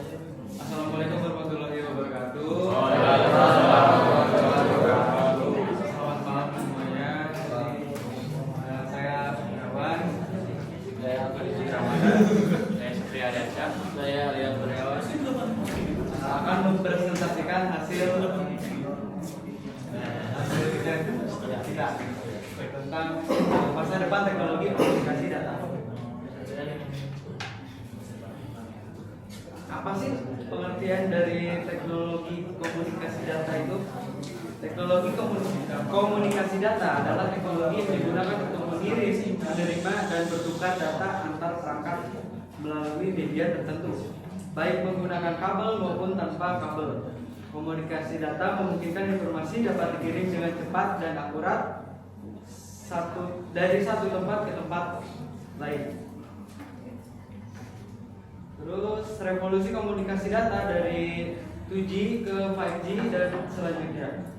Assalamualaikum warahmatullahi wabarakatuh. Selamat malam semuanya. Saya Gunawan. Saya Abdul Ramadan. Saya Satria Adansyah. Saya Alian Kurniawan. Akan mempresentasikan hasil kita tentang masa depan teknologi komunikasi data. Apa sih pengertian dari teknologi komunikasi data itu? Teknologi komunikasi data adalah teknologi yang digunakan untuk mengirim, menerima, dan bertukar data antar perangkat melalui media tertentu, baik menggunakan kabel maupun tanpa kabel. Komunikasi data memungkinkan informasi dapat dikirim dengan cepat dan akurat dari satu tempat ke tempat lain. Terus revolusi komunikasi data dari 2G ke 5G dan selanjutnya.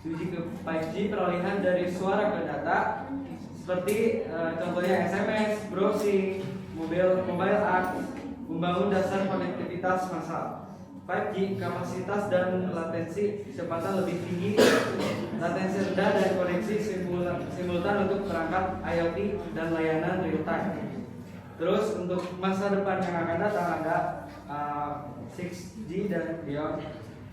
2G ke 5G peralihan dari suara ke data seperti contohnya SMS, browsing, mobile app, membangun dasar konektivitas massal. 5G kapasitas dan latensi kecepatan lebih tinggi, latensi rendah dan koneksi simultan untuk perangkat IoT dan layanan real time. Terus untuk masa depan yang akan datang ada 6G dan beyond.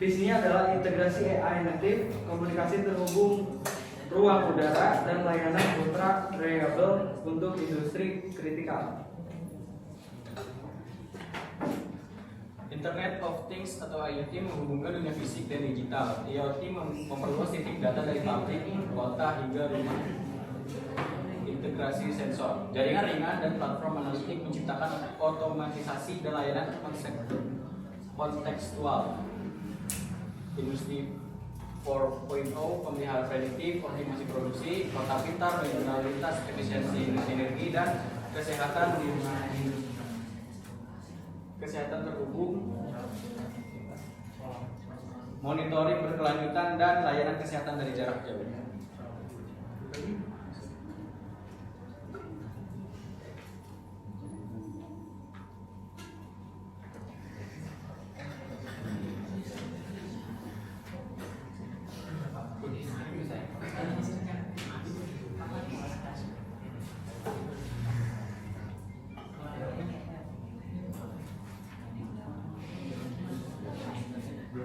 Visinya adalah integrasi AI native, komunikasi terhubung ruang udara, dan layanan ultra reliable untuk industri kritikal. Internet of Things atau IoT menghubungkan dunia fisik dan digital. IoT memperluas titik data dari pabrik, kota, hingga rumah. Integrasi sensor, jaringan ringan, dan platform analitik menciptakan otomatisasi dan layanan kontekstual. Industri 4.0, pemeliharaan prediktif, optimasi produksi, kota pintar, regional lintas, efisiensi energi, dan kesehatan terhubung, monitoring berkelanjutan, dan layanan kesehatan dari jarak jauh.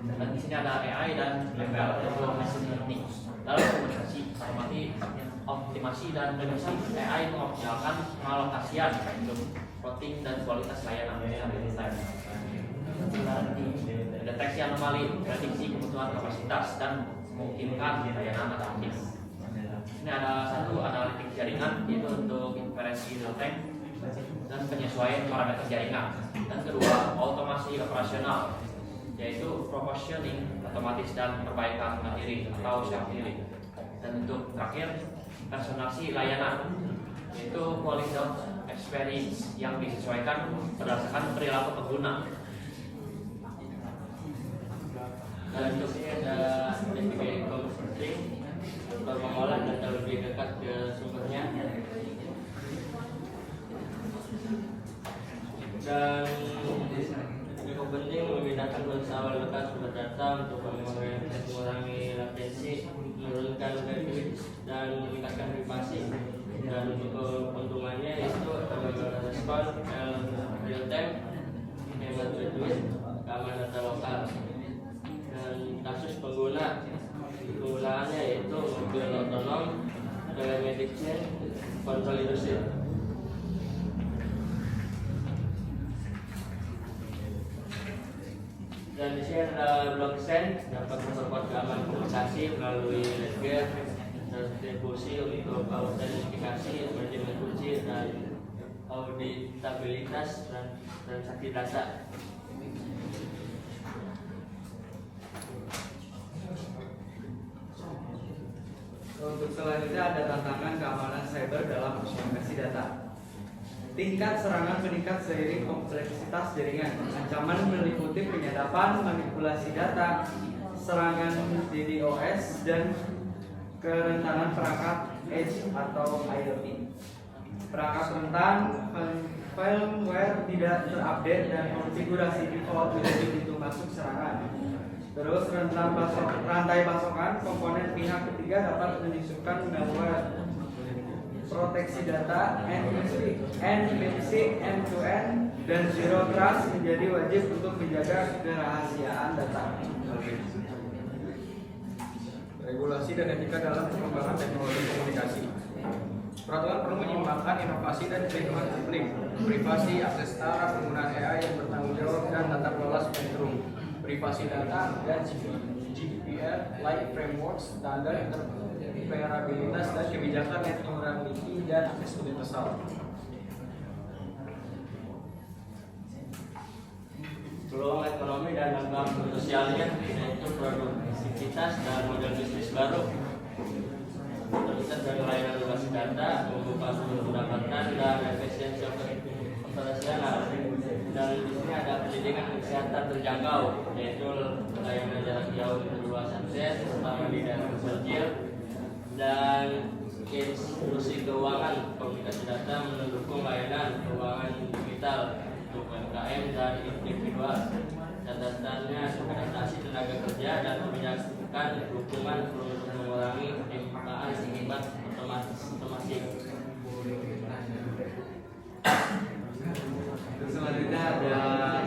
Dan di sini ada AI dan ML atau machine learning dalam komunikasi, optimasi dan prediksi. AI mengoptimalkan pengalokasian untuk routing dan kualitas layanan secara real-time. Deteksi anomali, prediksi kebutuhan kapasitas, dan memungkinkan layanan adaptif. Ini ada satu analitik jaringan, itu untuk inferensi real-time dan penyesuaian parameter jaringan. Dan kedua, otomasi operasional, yaitu proportioning, otomatis, dan perbaikan materi atau self healing. Dan untuk terakhir, personalisasi layanan, yaitu quality of experience yang disesuaikan berdasarkan perilaku pengguna. Dan untuk ini ada SDK converting untuk mengolah data lebih dekat ke sumbernya. Dan cukup penting membedakan bahasa awal lekat sumber data untuk mengurangi latensi, menurunkan bandwidth, dan meningkatkan privasi. Dan untuk keuntungannya itu respon real time, hemat bandwidth, keamanan data lokal. Dan kasus penggunaannya yaitu mobil otonom, telemedicine, kontrol industri. Dan di sini ada blockchain dapat memperkuat keamanan komunikasi melalui ledger, distribusi untuk autentifikasi, manajemen kunci, dan auditabilitas dan transaksi data. Untuk selanjutnya ada tantangan keamanan cyber dalam komunikasi data. Tingkat serangan meningkat seiring kompleksitas jaringan. Ancaman meliputi penyadapan, manipulasi data, serangan DDoS, dan kerentanan perangkat edge atau IoT. Perangkat rentan firmware tidak terupdate dan konfigurasi default menjadi pintu masuk serangan. Terus rantai pasokan komponen pihak ketiga dapat menyusupkan malware. Proteksi data, encryption end-to-end, dan zero trust menjadi wajib untuk menjaga kerahasiaan data. Regulasi dan etika dalam pengembangan teknologi komunikasi. Peraturan perlu menyeimbangkan inovasi dan perlindungan publik, privasi, akses setara, penggunaan AI yang bertanggung jawab, dan tata kelola spektrum, privasi data, dan GDPR, like frameworks, standar interoperabilitas, dan kebijakan neutrality dan akses universal. Peluang ekonomi dan dampak sosialnya yaitu produktivitas dan model bisnis baru. Terlihat dari layanan luas data, membuka sumber pendapatan dan efisiensi operasional. Dan di sini ada pendidikan kesehatan terjangkau, yaitu layanan jarak jauh dengan luas akses, terutama di daerah terpencil, dan inklusi keuangan. Komunikasi data mendukung layanan keuangan digital untuk UMKM dan individual. Catatannya adaptasi tenaga kerja dan menyaksikan dukungan untuk mengurangi ketimpangan akibat otomasi. Selanjutnya ada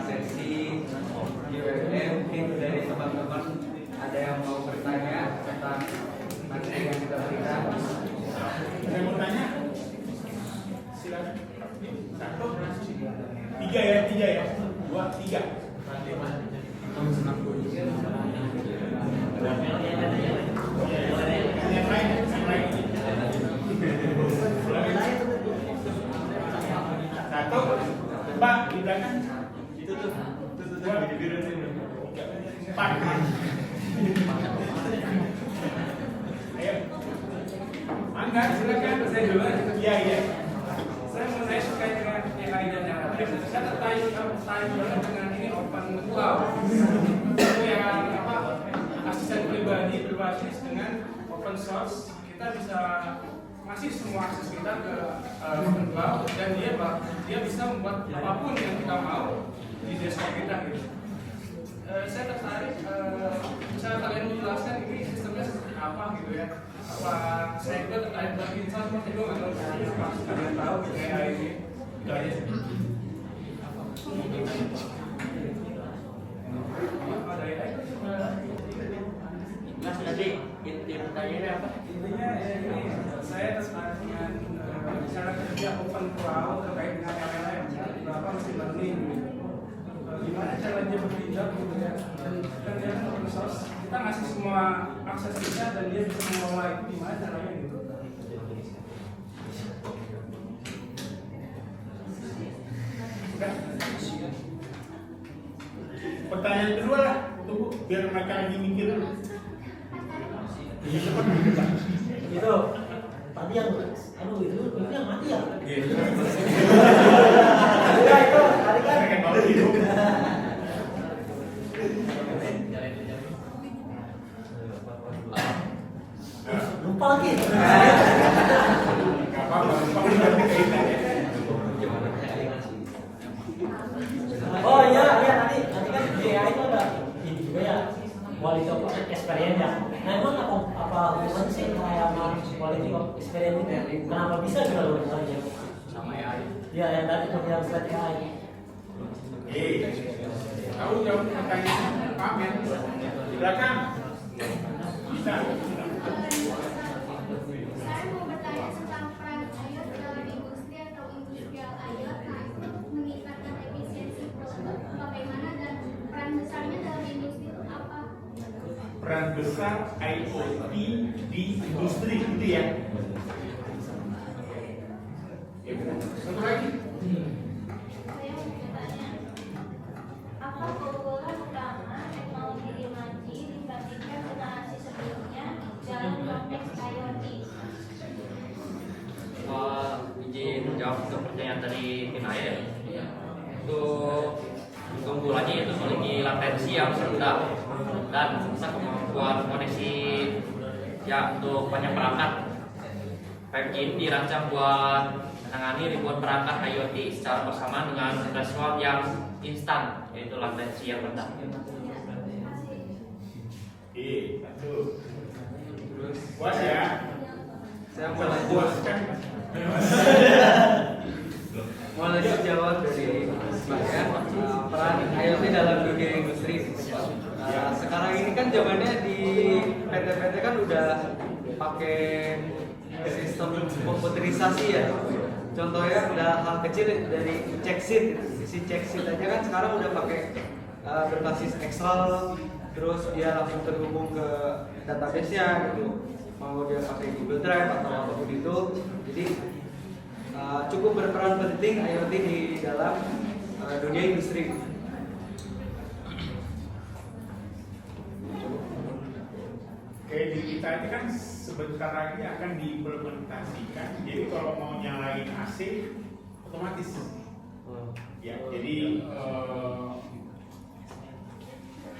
sesi Q&A. Mungkin dari teman-teman ada yang mau bertanya tentang materi yang kita berikan. Saya mau tanya, silakan. Satu, tiga ya, dua, tiga. Yang lain. Satu, Pak di belakang. Itu tuh. Dua, empat. Ayo. Angga, silakan. Saya dulu. Iya. Saya mau nanya terkait dengan AI dan yang lain. Saya tertarik banget dengan ini open cloud. Itu yang asisten pribadi berbasis dengan open source. Kita bisa masih semua akses kita ke open cloud dan dia bisa membuat apapun yang kita mau di desktop kita gitu. Saya tertarik, bisa kalian menjelaskan ini sistemnya seperti apa gitu ya. Apa saya juga tertarik lagi sama itu atau apa kalian tahu gitu ya ini itu aja sih. Ada AI? Mas tadi inti pertanyaannya apa? Intinya ya ini saya tertarik dengan cara kerja open cloud terkait dengan LLM, berapa machine learning gitu. Gimana caranya bertindak gitu ya, dan dia kan open source, kita ngasih semua akses kita dan dia bisa mengelola itu, gimana caranya gitu. Udah. Pertanyaan kedua lah, tunggu biar mereka lagi mikir dulu. Itu tadi yang itu yang mati ya? Ya itu tadi kan pengen bawa hidup. Lupa lagi. Gak apa-apa, lupa Oh iya tadi kan di AI itu ada ini juga ya, quality of experience ya. Nah emang apa hubungan sih kayak quality of experience itu? Kenapa bisa juga loh misalnya? Sama AI. Ya yang tadi tuh yang slide AI. Tahu jawab pertanyaan Pamen di belakang. Bisa. Saya mau bertanya tentang peran IoT dalam industri atau industrial IoT untuk meningkatkan efisiensi produk, bagaimana dan peran besarnya dalam industri itu apa? Peran besar IoT di industri itu ya. Satu lagi. Saya mau bertanya, apa keunggulan utama teknologi imaji dibandingkan generasi sebelumnya dalam konteks IoT? Izin menjawab untuk pertanyaan dari Kinaya. Untuk keunggulannya itu memiliki latensi yang rendah dan bisa kemampuan koneksi ya untuk banyak perangkat. 5G ini dirancang buat menangani ribuan perangkat IoT secara bersamaan dengan respon yang instan, yaitu latensi yang rendah. Satu. Puas ya? Saya mau lanjut. Puas kan? Mau lanjut jawab dari saya, peran IoT dalam dunia industri. Sekarang ini kan zamannya di PT-PT kan udah pakai sistem komputerisasi ya. Contohnya udah hal kecil dari check sheet, si check sheet aja kan sekarang udah pakai berbasis Excel, terus dia langsung terhubung ke database-nya gitu. Mau dia pakai Google Drive atau apapun itu, jadi cukup berperan penting IoT di dalam dunia industri. Oke, di kita ini kan sebentar lagi akan diimplementasikan. Jadi kalau mau nyalain AC otomatis. Ya, jadi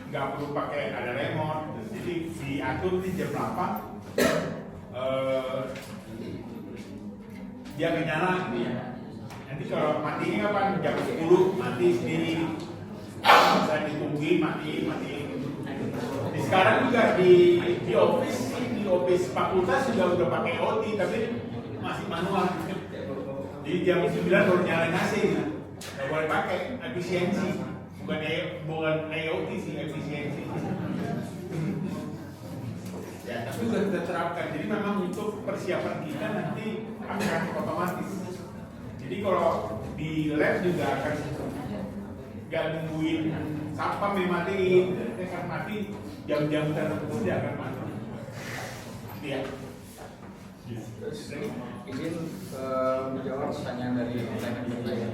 nggak perlu pakai ada remote. Jadi diatur di jam 8 dia akan nyala gitu ya. Nanti kalau matinya kapan? Jam 10 mati sendiri. Saya ditungguin mati. Di sekarang juga di office fakultas juga udah pakai OT tapi masih manual. Jadi jam 9 baru nyalain AC gitu. Nggak boleh pakai efisiensi. Bukan IoT sih, efisiensi. Ya, tapi sudah kita terapkan. Jadi memang untuk persiapan kita nanti akan otomatis. Jadi kalau di lab juga akan nggak nungguin sampah matiin, akan mati jam-jam tertentu dia akan mati. Iya. Terus izin menjawab pertanyaan dari online ya.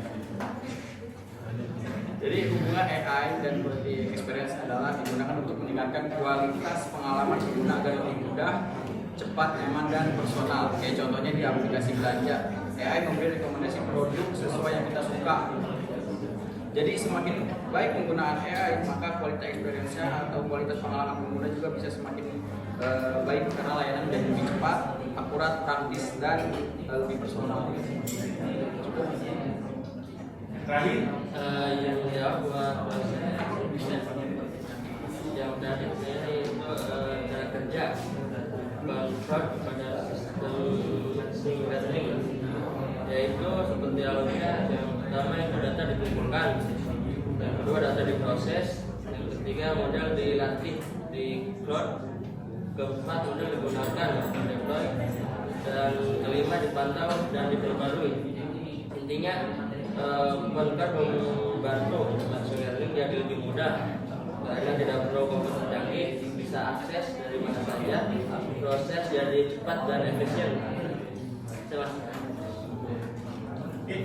Jadi hubungan AI dan quality experience adalah digunakan untuk meningkatkan kualitas pengalaman pengguna agar lebih mudah, cepat, nyaman, dan personal. Kayak contohnya di aplikasi belanja, AI memberi rekomendasi produk sesuai yang kita suka. Jadi semakin baik penggunaan AI, maka kualitas experience-nya atau kualitas pengalaman pengguna juga bisa semakin baik karena layanan menjadi lebih cepat, akurat, praktis, dan lebih personal. Cukup. Terakhir, Yang jawab buat yang dari ini itu cara kerja control pada sistem machine learning, yaitu seperti halnya yang pertama yang data dikumpulkan, yang kedua data diproses, yang ketiga model dilatih di cloud, keempat model digunakan deploy, dan kelima dipantau dan diperbarui. Intinya mereka membantu machine learning jadi lebih mudah karena tidak perlu komputer canggih, bisa akses dari mana saja, proses jadi cepat dan efisien. Jelas. oke.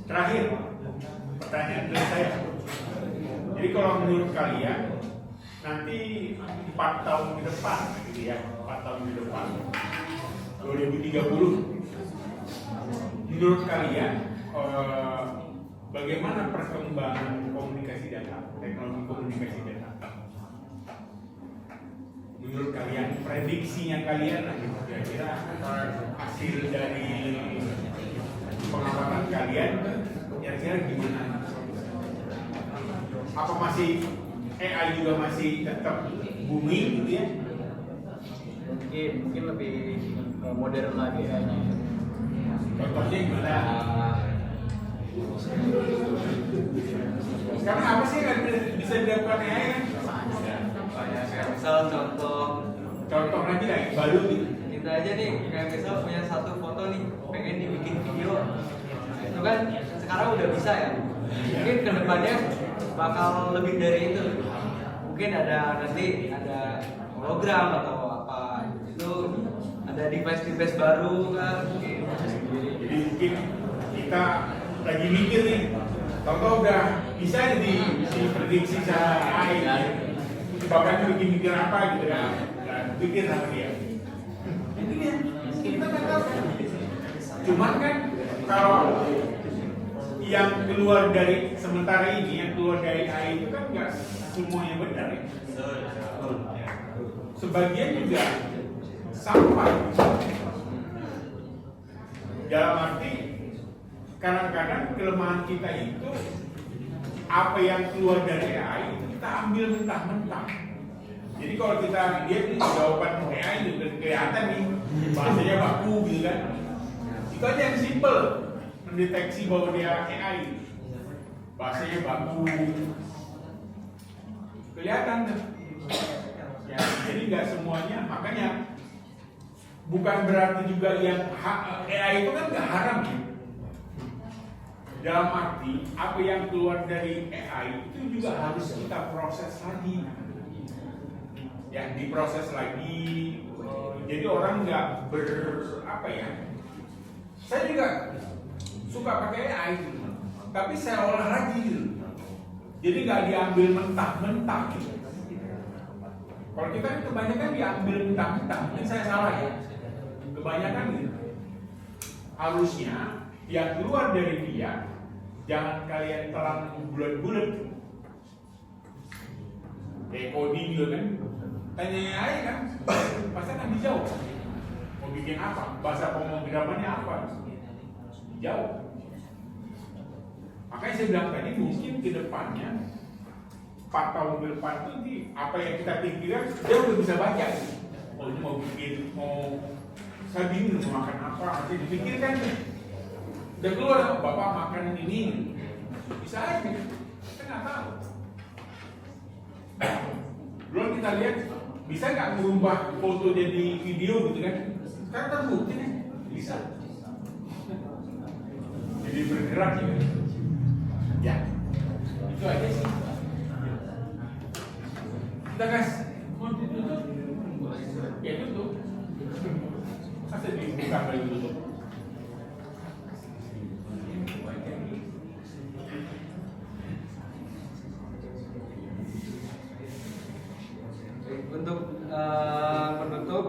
Terakhir, pertanyaan dari saya. Jadi kalau menurut kalian nanti 4 tahun ke depan, gitu ya, 4 tahun ke depan, 2030. Menurut kalian, bagaimana perkembangan komunikasi data, teknologi komunikasi data? Menurut kalian, prediksinya kalian, kira-kira hasil dari pengamatan kalian, kira-kira gimana? Apa masih AI juga masih tetap booming gitu ya? Mungkin lebih modern lagi kayaknya. Contohnya gimana? Sekarang apa sih yang bisa dilakukan AI kan? Misal contoh lagi lah, yang baru gitu. kita aja nih, kayak misal punya satu foto nih, pengen dibikin video, itu kan sekarang udah bisa ya. Mungkin kedepannya bakal lebih dari itu. Mungkin nanti ada hologram atau apa itu, ada device baru kan. Jadi mungkin kita lagi mikir nih, tahu-tahu udah bisa diprediksi secara AI kan. Bahkan bikin mikir apa gitu kan. Dan pikir sama dia. Itu dia, kita kan tahu. Cuman kan kalau yang keluar dari sementara ini, yang keluar dari AI itu kan nggak semuanya benar ya. Sebagian juga sampah. Dalam arti kadang-kadang kelemahan kita itu apa yang keluar dari AI itu kita ambil mentah-mentah. Jadi kalau kita lihat nih jawaban AI itu kelihatan nih bahasanya baku gitu kan. Itu aja yang simple mendeteksi bahwa dia AI. Bahasanya baku. Kelihatan tuh. Ya, jadi nggak semuanya, makanya bukan berarti juga yang AI itu kan nggak haram ya. Dalam arti apa yang keluar dari AI itu juga harus kita proses lagi. Ya, diproses lagi. Jadi orang nggak apa ya? Saya juga suka pakai AI gitu, tapi saya olah lagi gitu. Jadi nggak diambil mentah-mentah gitu. Kalau kita kan kebanyakan diambil mentah-mentah, ini saya salah ya. Kebanyakan gitu. Harusnya yang keluar dari dia jangan kalian telan bulat-bulat. Kayak coding juga kan, tanya AI kan, pasti akan dijawab. Mau bikin apa? Bahasa pemrogramannya apa? Jauh. Makanya saya bilang tadi mungkin ke depannya 4 tahun ke depan itu apa yang kita pikirkan dia udah bisa baca. Oh ini mau bikin, saya bingung mau makan apa, nanti dipikirkan nih. Udah keluar, bapak makan ini, bisa aja, kita nggak tahu. Belum kita lihat, bisa nggak merubah foto jadi video gitu kan? Sekarang terbukti nih, bisa. Jadi bergerak ya. Ya, itu aja sih. Kita guys, mau ditutup? Ya tutup. Masa dibuka kali tutup? Untuk penutup,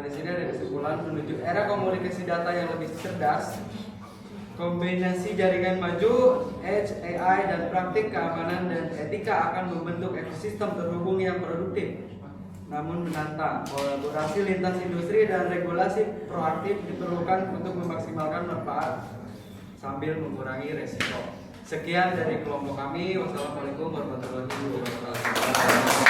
di sini ada kesimpulan menuju era komunikasi data yang lebih cerdas. Kombinasi jaringan maju, edge, AI, dan praktik keamanan dan etika akan membentuk ekosistem terhubung yang produktif namun menantang. Kolaborasi lintas industri dan regulasi proaktif diperlukan untuk memaksimalkan manfaat sambil mengurangi resiko. Sekian dari kelompok kami. Wassalamualaikum warahmatullahi wabarakatuh.